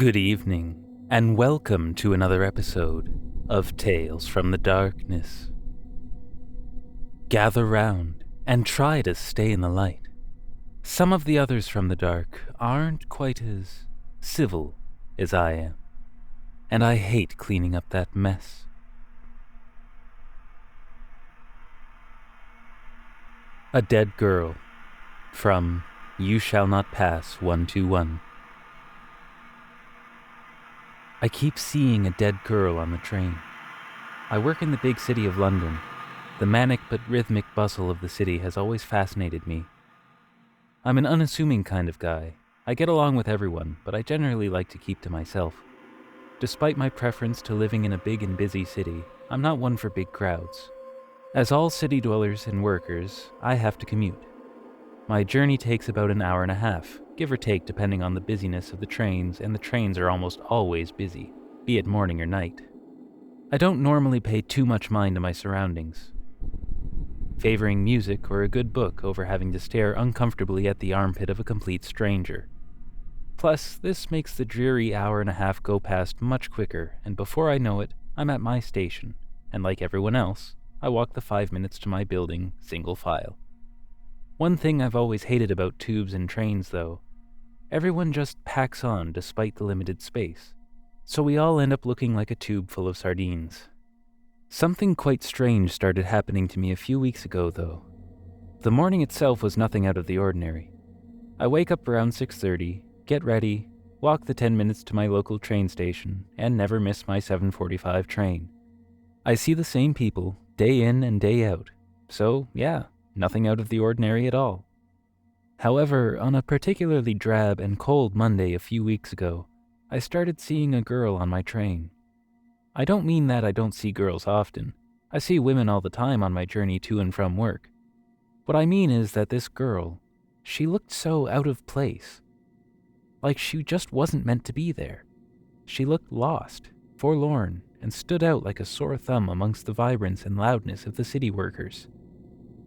Good evening, and welcome to another episode of Tales from the Darkness. Gather round and try to stay in the light. Some of the others from the dark aren't quite as civil as I am, and I hate cleaning up that mess. A Dead Girl from You Shall Not Pass 121. I keep seeing a dead girl on the train. I work in the big city of London. The manic but rhythmic bustle of the city has always fascinated me. I'm an unassuming kind of guy. I get along with everyone, but I generally like to keep to myself. Despite my preference to living in a big and busy city, I'm not one for big crowds. As all city dwellers and workers, I have to commute. My journey takes about an hour and a half, give or take depending on the busyness of the trains, and the trains are almost always busy, be it morning or night. I don't normally pay too much mind to my surroundings, favoring music or a good book over having to stare uncomfortably at the armpit of a complete stranger. Plus, this makes the dreary hour and a half go past much quicker, and before I know it, I'm at my station, and like everyone else, I walk the 5 minutes to my building, single file. One thing I've always hated about tubes and trains, though, everyone just packs on despite the limited space, so we all end up looking like a tube full of sardines. Something quite strange started happening to me a few weeks ago, though. The morning itself was nothing out of the ordinary. I wake up around 6:30, get ready, walk the 10 minutes to my local train station, and never miss my 7:45 train. I see the same people, day in and day out, so yeah, nothing out of the ordinary at all. However, on a particularly drab and cold Monday a few weeks ago, I started seeing a girl on my train. I don't mean that I don't see girls often. I see women all the time on my journey to and from work. What I mean is that this girl, she looked so out of place. Like she just wasn't meant to be there. She looked lost, forlorn, and stood out like a sore thumb amongst the vibrance and loudness of the city workers.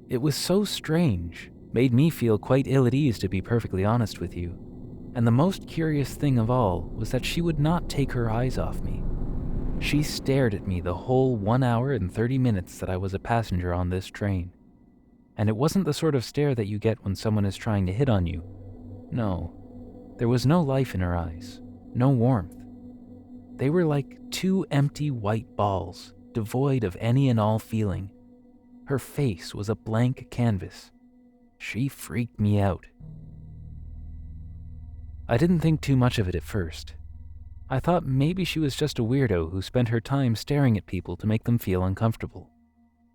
It was so strange, made me feel quite ill at ease, to be perfectly honest with you. And the most curious thing of all was that she would not take her eyes off me. She stared at me the whole 1 hour and 30 minutes that I was a passenger on this train. And it wasn't the sort of stare that you get when someone is trying to hit on you. No, there was no life in her eyes, no warmth. They were like two empty white balls, devoid of any and all feeling. Her face was a blank canvas. She freaked me out. I didn't think too much of it at first. I thought maybe she was just a weirdo who spent her time staring at people to make them feel uncomfortable.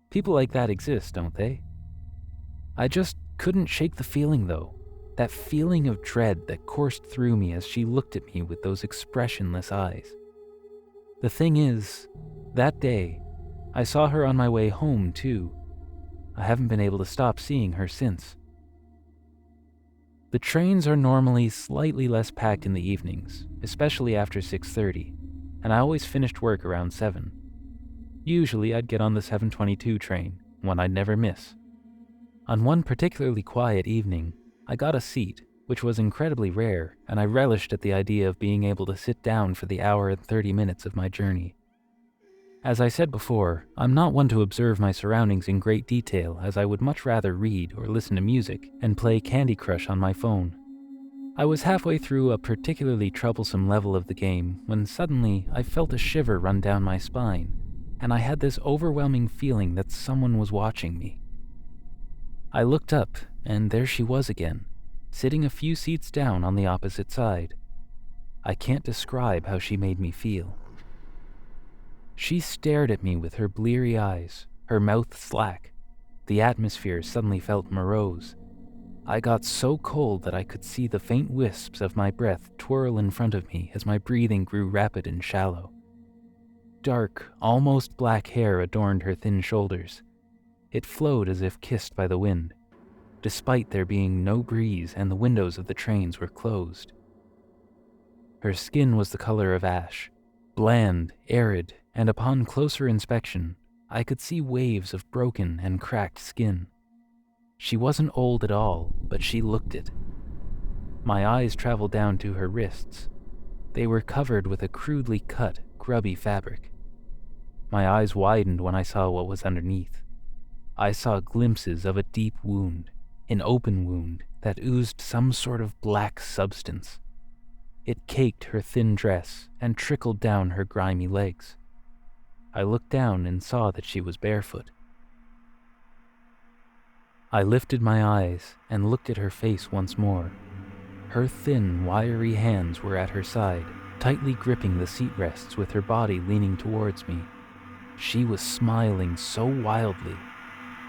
People like that exist, don't they? I just couldn't shake the feeling, though. That feeling of dread that coursed through me as she looked at me with those expressionless eyes. The thing is, that day, I saw her on my way home, too. I haven't been able to stop seeing her since. The trains are normally slightly less packed in the evenings, especially after 6:30, and I always finished work around 7. Usually I'd get on the 7:22 train, one I'd never miss. On one particularly quiet evening, I got a seat, which was incredibly rare, and I relished at the idea of being able to sit down for the hour and 30 minutes of my journey. As I said before, I'm not one to observe my surroundings in great detail, as I would much rather read or listen to music and play Candy Crush on my phone. I was halfway through a particularly troublesome level of the game when suddenly I felt a shiver run down my spine, and I had this overwhelming feeling that someone was watching me. I looked up, and there she was again, sitting a few seats down on the opposite side. I can't describe how she made me feel. She stared at me with her bleary eyes, her mouth slack. The atmosphere suddenly felt morose. I got so cold that I could see the faint wisps of my breath twirl in front of me as my breathing grew rapid and shallow. Dark, almost black hair adorned her thin shoulders. It flowed as if kissed by the wind, despite there being no breeze and the windows of the trains were closed. Her skin was the color of ash, bland, arid, and upon closer inspection, I could see waves of broken and cracked skin. She wasn't old at all, but she looked it. My eyes traveled down to her wrists. They were covered with a crudely cut, grubby fabric. My eyes widened when I saw what was underneath. I saw glimpses of a deep wound, an open wound that oozed some sort of black substance. It caked her thin dress and trickled down her grimy legs. I looked down and saw that she was barefoot. I lifted my eyes and looked at her face once more. Her thin, wiry hands were at her side, tightly gripping the seat rests with her body leaning towards me. She was smiling so wildly.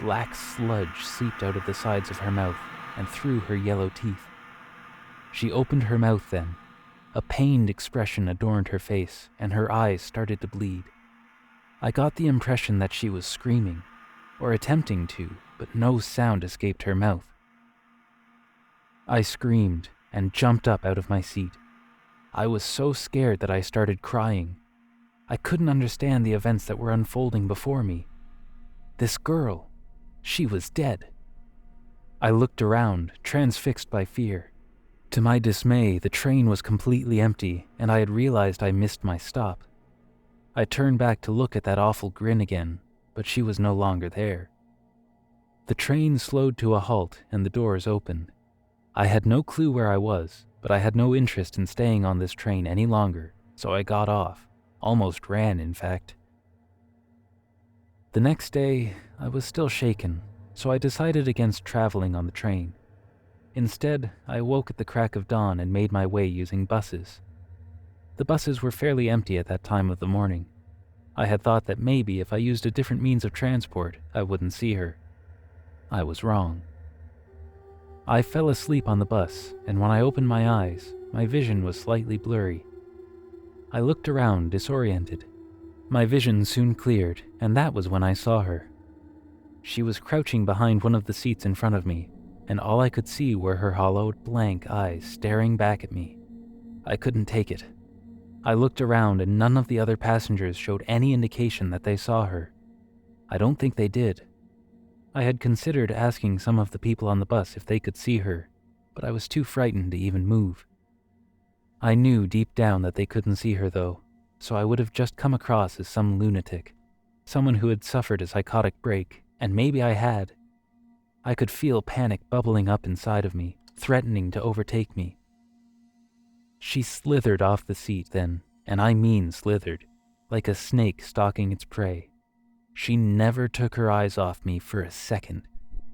Black sludge seeped out of the sides of her mouth and through her yellow teeth. She opened her mouth then. A pained expression adorned her face, and her eyes started to bleed. I got the impression that she was screaming, or attempting to, but no sound escaped her mouth. I screamed and jumped up out of my seat. I was so scared that I started crying. I couldn't understand the events that were unfolding before me. This girl, she was dead. I looked around, transfixed by fear. To my dismay, the train was completely empty, and I had realized I missed my stop. I turned back to look at that awful grin again, but she was no longer there. The train slowed to a halt and the doors opened. I had no clue where I was, but I had no interest in staying on this train any longer, so I got off, almost ran in fact. The next day, I was still shaken, so I decided against traveling on the train. Instead, I woke at the crack of dawn and made my way using buses. The buses were fairly empty at that time of the morning. I had thought that maybe if I used a different means of transport, I wouldn't see her. I was wrong. I fell asleep on the bus, and when I opened my eyes, my vision was slightly blurry. I looked around, disoriented. My vision soon cleared, and that was when I saw her. She was crouching behind one of the seats in front of me, and all I could see were her hollowed, blank eyes staring back at me. I couldn't take it. I looked around and none of the other passengers showed any indication that they saw her. I don't think they did. I had considered asking some of the people on the bus if they could see her, but I was too frightened to even move. I knew deep down that they couldn't see her though, so I would have just come across as some lunatic, someone who had suffered a psychotic break, and maybe I had. I could feel panic bubbling up inside of me, threatening to overtake me. She slithered off the seat then, and I mean slithered, like a snake stalking its prey. She never took her eyes off me for a second,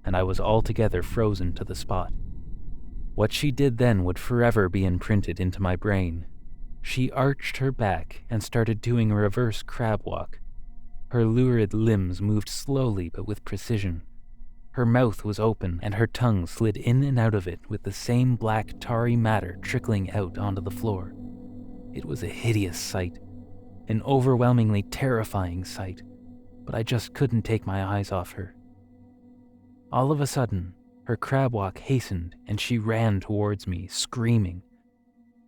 and I was altogether frozen to the spot. What she did then would forever be imprinted into my brain. She arched her back and started doing a reverse crab walk. Her lurid limbs moved slowly but with precision. Her mouth was open and her tongue slid in and out of it with the same black tarry matter trickling out onto the floor. It was a hideous sight, an overwhelmingly terrifying sight, but I just couldn't take my eyes off her. All of a sudden, her crab walk hastened and she ran towards me, screaming.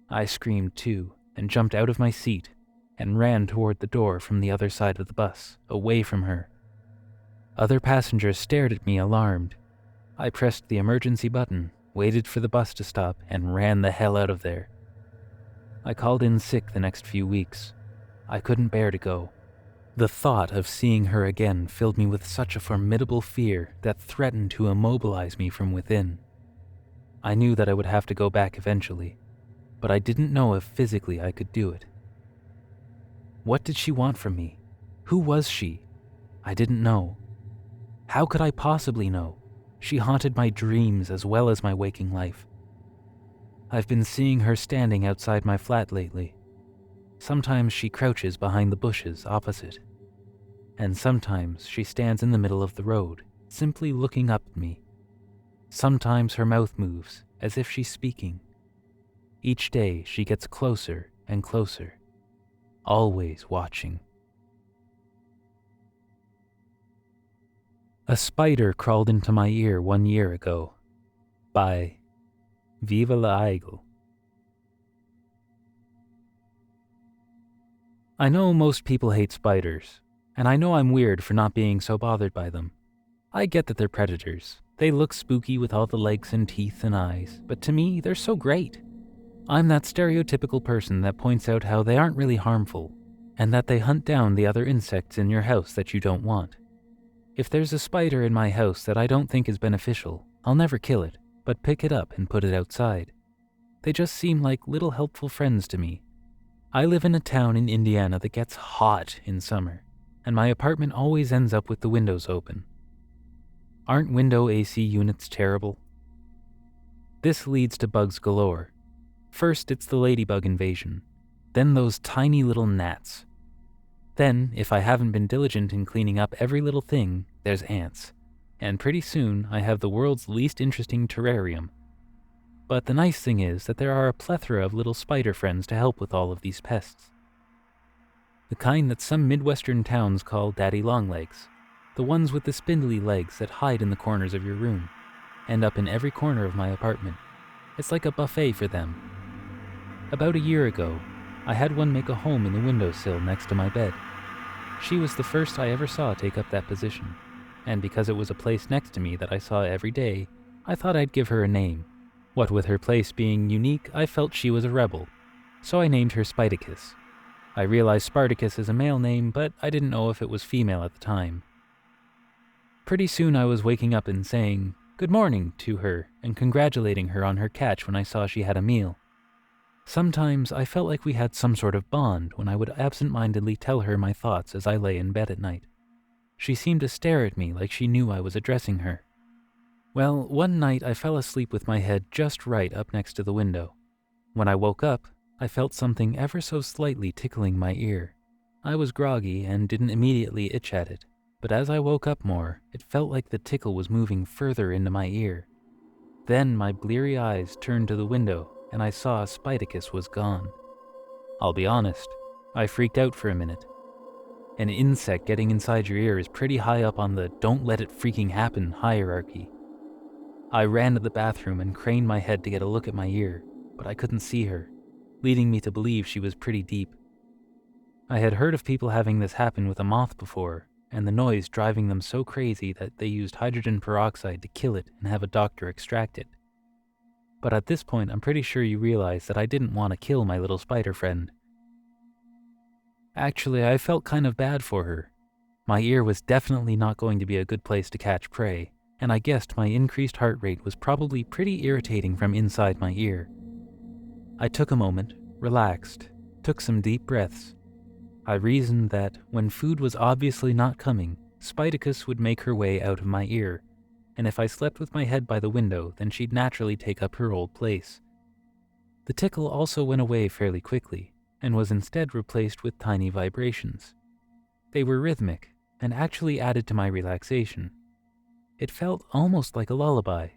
I screamed too and jumped out of my seat and ran toward the door from the other side of the bus, away from her. Other passengers stared at me alarmed. I pressed the emergency button, waited for the bus to stop, and ran the hell out of there. I called in sick the next few weeks. I couldn't bear to go. The thought of seeing her again filled me with such a formidable fear that threatened to immobilize me from within. I knew that I would have to go back eventually, but I didn't know if physically I could do it. What did she want from me? Who was she? I didn't know. How could I possibly know? She haunted my dreams as well as my waking life. I've been seeing her standing outside my flat lately. Sometimes she crouches behind the bushes opposite, and sometimes she stands in the middle of the road, simply looking up at me. Sometimes her mouth moves, as if she's speaking. Each day she gets closer and closer, always watching. A Spider Crawled Into My Ear 1 year ago, by Viva la Eagle. I know most people hate spiders, and I know I'm weird for not being so bothered by them. I get that they're predators. They look spooky with all the legs and teeth and eyes, but to me, they're so great. I'm that stereotypical person that points out how they aren't really harmful, and that they hunt down the other insects in your house that you don't want. If there's a spider in my house that I don't think is beneficial, I'll never kill it, but pick it up and put it outside. They just seem like little helpful friends to me. I live in a town in Indiana that gets hot in summer, and my apartment always ends up with the windows open. Aren't window AC units terrible? This leads to bugs galore. First, it's the ladybug invasion, then those tiny little gnats. Then, if I haven't been diligent in cleaning up every little thing, there's ants. And pretty soon, I have the world's least interesting terrarium. But the nice thing is that there are a plethora of little spider friends to help with all of these pests. The kind that some Midwestern towns call daddy longlegs. The ones with the spindly legs that hide in the corners of your room, end up in every corner of my apartment. It's like a buffet for them. About a year ago, I had one make a home in the windowsill next to my bed. She was the first I ever saw take up that position, and because it was a place next to me that I saw every day, I thought I'd give her a name. What with her place being unique, I felt she was a rebel, so I named her Spidicus. I realized Spartacus is a male name, but I didn't know if it was female at the time. Pretty soon I was waking up and saying good morning to her and congratulating her on her catch when I saw she had a meal. Sometimes I felt like we had some sort of bond when I would absent-mindedly tell her my thoughts as I lay in bed at night. She seemed to stare at me like she knew I was addressing her. Well, one night I fell asleep with my head just right up next to the window. When I woke up, I felt something ever so slightly tickling my ear. I was groggy and didn't immediately itch at it, but as I woke up more, it felt like the tickle was moving further into my ear. Then my bleary eyes turned to the window and I saw Spidicus was gone. I'll be honest, I freaked out for a minute. An insect getting inside your ear is pretty high up on the don't let it freaking happen hierarchy. I ran to the bathroom and craned my head to get a look at my ear, but I couldn't see her, leading me to believe she was pretty deep. I had heard of people having this happen with a moth before, and the noise driving them so crazy that they used hydrogen peroxide to kill it and have a doctor extract it. But at this point, I'm pretty sure you realize that I didn't want to kill my little spider friend. Actually, I felt kind of bad for her. My ear was definitely not going to be a good place to catch prey, and I guessed my increased heart rate was probably pretty irritating from inside my ear. I took a moment, relaxed, took some deep breaths. I reasoned that when food was obviously not coming, Spidicus would make her way out of my ear, and if I slept with my head by the window, then she'd naturally take up her old place. The tickle also went away fairly quickly, and was instead replaced with tiny vibrations. They were rhythmic, and actually added to my relaxation. It felt almost like a lullaby.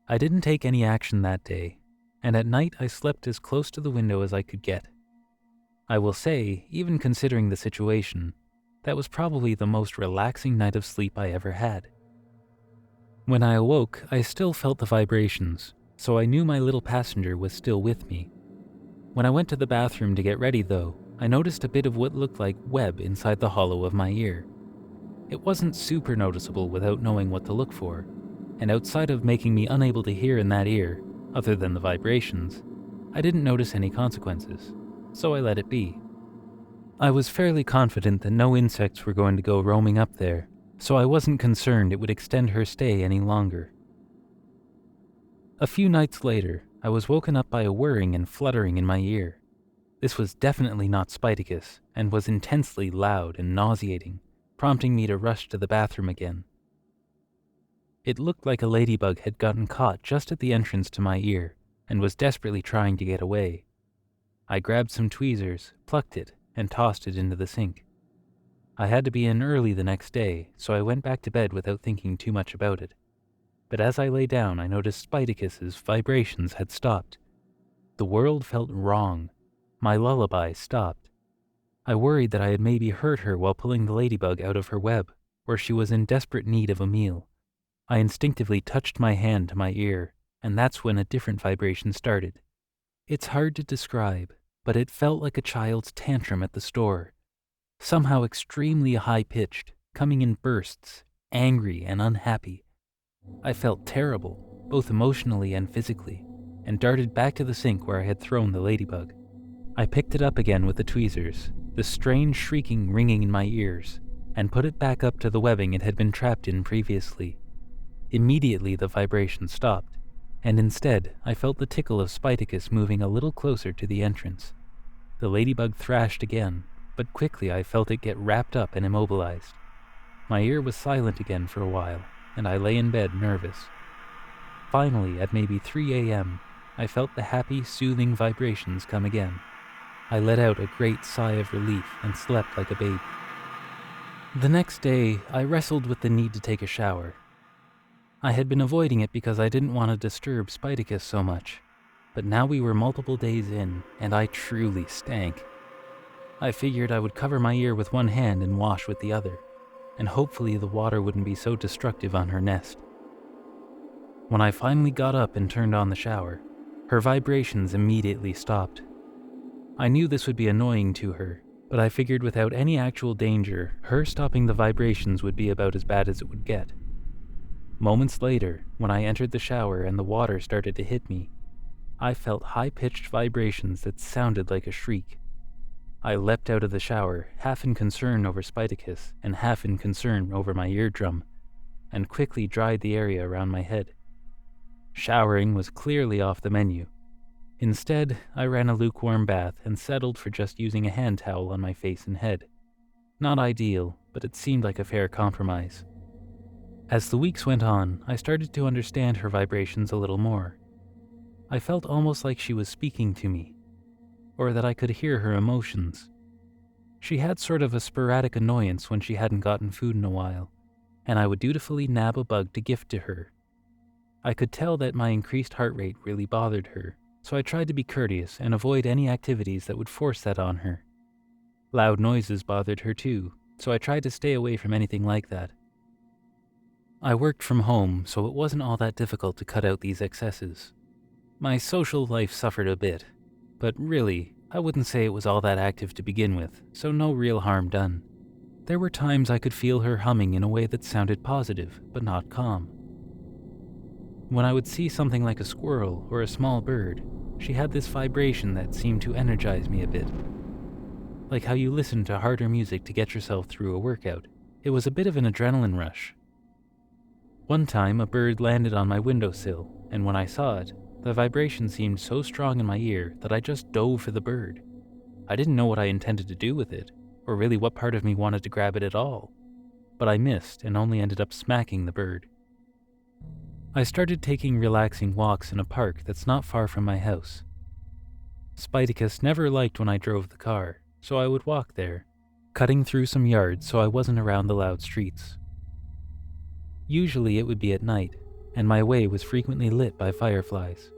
I didn't take any action that day, and at night I slept as close to the window as I could get. I will say, even considering the situation, that was probably the most relaxing night of sleep I ever had. When I awoke, I still felt the vibrations, so I knew my little passenger was still with me. When I went to the bathroom to get ready though, I noticed a bit of what looked like web inside the hollow of my ear. It wasn't super noticeable without knowing what to look for, and outside of making me unable to hear in that ear, other than the vibrations, I didn't notice any consequences, so I let it be. I was fairly confident that no insects were going to go roaming up there, so I wasn't concerned it would extend her stay any longer. A few nights later, I was woken up by a whirring and fluttering in my ear. This was definitely not Spidicus, and was intensely loud and nauseating, prompting me to rush to the bathroom again. It looked like a ladybug had gotten caught just at the entrance to my ear, and was desperately trying to get away. I grabbed some tweezers, plucked it, and tossed it into the sink. I had to be in early the next day, so I went back to bed without thinking too much about it. But as I lay down, I noticed Spidicus's vibrations had stopped. The world felt wrong. My lullaby stopped. I worried that I had maybe hurt her while pulling the ladybug out of her web, or she was in desperate need of a meal. I instinctively touched my hand to my ear, and that's when a different vibration started. It's hard to describe, but it felt like a child's tantrum at the store. Somehow extremely high-pitched, coming in bursts, angry and unhappy. I felt terrible. both emotionally and physically, and darted back to the sink where I had thrown the ladybug. I picked it up again with the tweezers, the strange shrieking ringing in my ears, and put it back up to the webbing it had been trapped in previously. Immediately the vibration stopped, and instead I felt the tickle of Spidicus moving a little closer to the entrance. The ladybug thrashed again, but quickly I felt it get wrapped up and immobilized. My ear was silent again for a while, and I lay in bed nervous. Finally, at maybe 3 a.m., I felt the happy, soothing vibrations come again. I let out a great sigh of relief and slept like a baby. The next day, I wrestled with the need to take a shower. I had been avoiding it because I didn't want to disturb Spidicus so much, but now we were multiple days in, and I truly stank. I figured I would cover my ear with one hand and wash with the other, and hopefully the water wouldn't be so destructive on her nest. When I finally got up and turned on the shower, her vibrations immediately stopped. I knew this would be annoying to her, but I figured without any actual danger, her stopping the vibrations would be about as bad as it would get. Moments later, when I entered the shower and the water started to hit me, I felt high-pitched vibrations that sounded like a shriek. I leapt out of the shower, half in concern over Spidicus and half in concern over my eardrum, and quickly dried the area around my head. Showering was clearly off the menu. Instead, I ran a lukewarm bath and settled for just using a hand towel on my face and head. Not ideal, but it seemed like a fair compromise. As the weeks went on, I started to understand her vibrations a little more. I felt almost like she was speaking to me, or that I could hear her emotions. She had sort of a sporadic annoyance when she hadn't gotten food in a while, and I would dutifully nab a bug to gift to her. I could tell that my increased heart rate really bothered her, so I tried to be courteous and avoid any activities that would force that on her. Loud noises bothered her too, so I tried to stay away from anything like that. I worked from home, so it wasn't all that difficult to cut out these excesses. My social life suffered a bit, but really, I wouldn't say it was all that active to begin with, so no real harm done. There were times I could feel her humming in a way that sounded positive, but not calm. When I would see something like a squirrel or a small bird, she had this vibration that seemed to energize me a bit. Like how you listen to harder music to get yourself through a workout. It was a bit of an adrenaline rush. One time, a bird landed on my windowsill, and when I saw it, the vibration seemed so strong in my ear that I just dove for the bird. I didn't know what I intended to do with it, or really what part of me wanted to grab it at all, but I missed and only ended up smacking the bird. I started taking relaxing walks in a park that's not far from my house. Spidicus never liked when I drove the car, so I would walk there, cutting through some yards so I wasn't around the loud streets. Usually it would be at night, and my way was frequently lit by fireflies.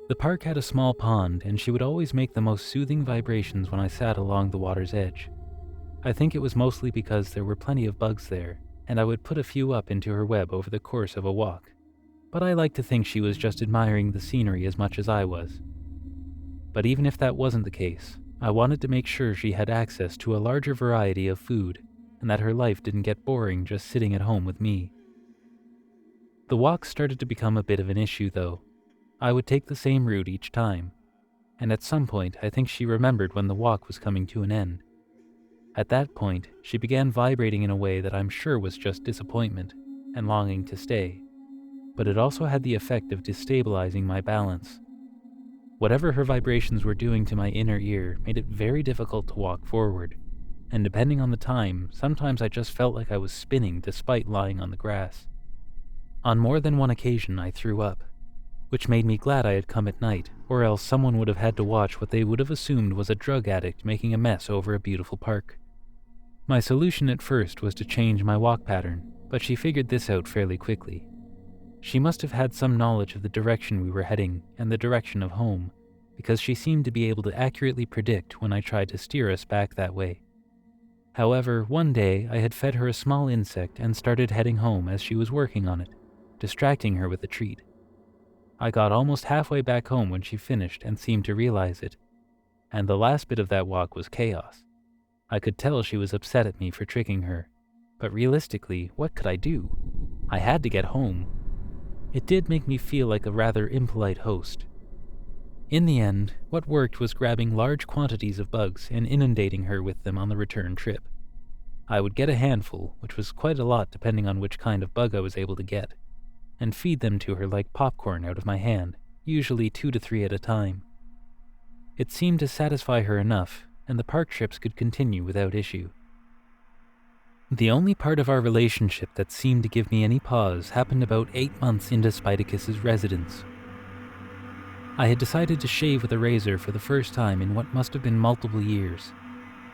The park had a small pond, and she would always make the most soothing vibrations when I sat along the water's edge. I think it was mostly because there were plenty of bugs there, and I would put a few up into her web over the course of a walk. But I like to think she was just admiring the scenery as much as I was. But even if that wasn't the case, I wanted to make sure she had access to a larger variety of food, and that her life didn't get boring just sitting at home with me. The walks started to become a bit of an issue, though. I would take the same route each time, and at some point I think she remembered when the walk was coming to an end. At that point, she began vibrating in a way that I'm sure was just disappointment and longing to stay, but it also had the effect of destabilizing my balance. Whatever her vibrations were doing to my inner ear made it very difficult to walk forward, and depending on the time, sometimes I just felt like I was spinning despite lying on the grass. On more than one occasion I threw up, which made me glad I had come at night, or else someone would have had to watch what they would have assumed was a drug addict making a mess over a beautiful park. My solution at first was to change my walk pattern, but she figured this out fairly quickly. She must have had some knowledge of the direction we were heading and the direction of home, because she seemed to be able to accurately predict when I tried to steer us back that way. However, one day I had fed her a small insect and started heading home as she was working on it, distracting her with a treat. I got almost halfway back home when she finished and seemed to realize it, and the last bit of that walk was chaos. I could tell she was upset at me for tricking her, but realistically, what could I do? I had to get home. It did make me feel like a rather impolite host. In the end, what worked was grabbing large quantities of bugs and inundating her with them on the return trip. I would get a handful, which was quite a lot depending on which kind of bug I was able to get, and feed them to her like popcorn out of my hand, usually 2 to 3 at a time. It seemed to satisfy her enough, and the park trips could continue without issue. The only part of our relationship that seemed to give me any pause happened about 8 months into Spidicus's residence. I had decided to shave with a razor for the first time in what must have been multiple years,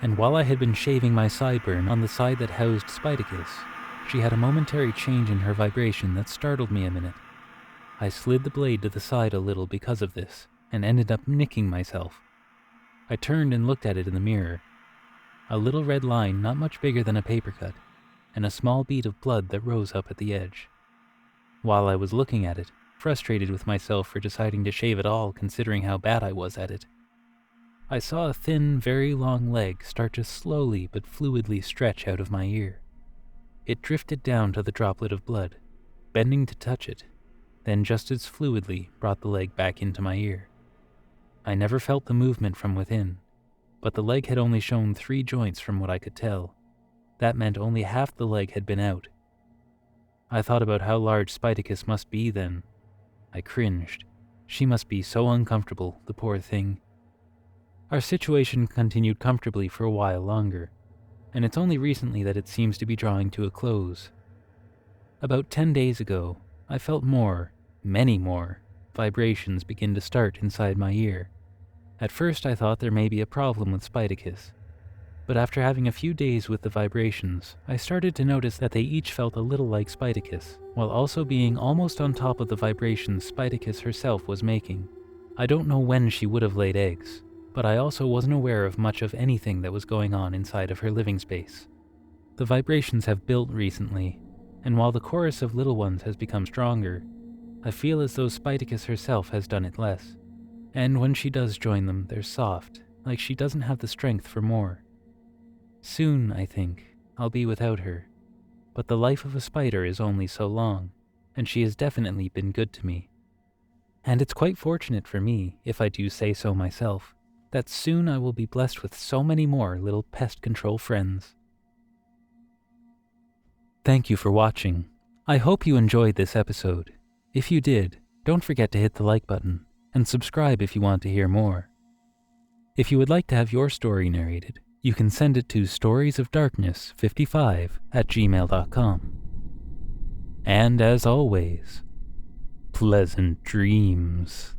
and while I had been shaving my sideburn on the side that housed Spidicus, she had a momentary change in her vibration that startled me a minute. I slid the blade to the side a little because of this, and ended up nicking myself. I turned and looked at it in the mirror. A little red line not much bigger than a paper cut, and a small bead of blood that rose up at the edge. While I was looking at it, frustrated with myself for deciding to shave at all considering how bad I was at it, I saw a thin, very long leg start to slowly but fluidly stretch out of my ear. It drifted down to the droplet of blood, bending to touch it, then just as fluidly brought the leg back into my ear. I never felt the movement from within, but the leg had only shown 3 joints from what I could tell. That meant only half the leg had been out. I thought about how large Spidicus must be then. I cringed. She must be so uncomfortable, the poor thing. Our situation continued comfortably for a while longer, and it's only recently that it seems to be drawing to a close. About 10 days ago, I felt more, many more, vibrations begin to start inside my ear. At first I thought there may be a problem with Spidicus, but after having a few days with the vibrations, I started to notice that they each felt a little like Spidicus, while also being almost on top of the vibrations Spidicus herself was making. I don't know when she would have laid eggs, but I also wasn't aware of much of anything that was going on inside of her living space. The vibrations have built recently, and while the chorus of little ones has become stronger, I feel as though Spidicus herself has done it less. And when she does join them, they're soft, like she doesn't have the strength for more. Soon, I think, I'll be without her, but the life of a spider is only so long, and she has definitely been good to me. And it's quite fortunate for me, if I do say so myself, that soon I will be blessed with so many more little pest control friends. Thank you for watching. I hope you enjoyed this episode. If you did, don't forget to hit the like button, and subscribe if you want to hear more. If you would like to have your story narrated, you can send it to storiesofdarkness55@gmail.com. And as always, pleasant dreams.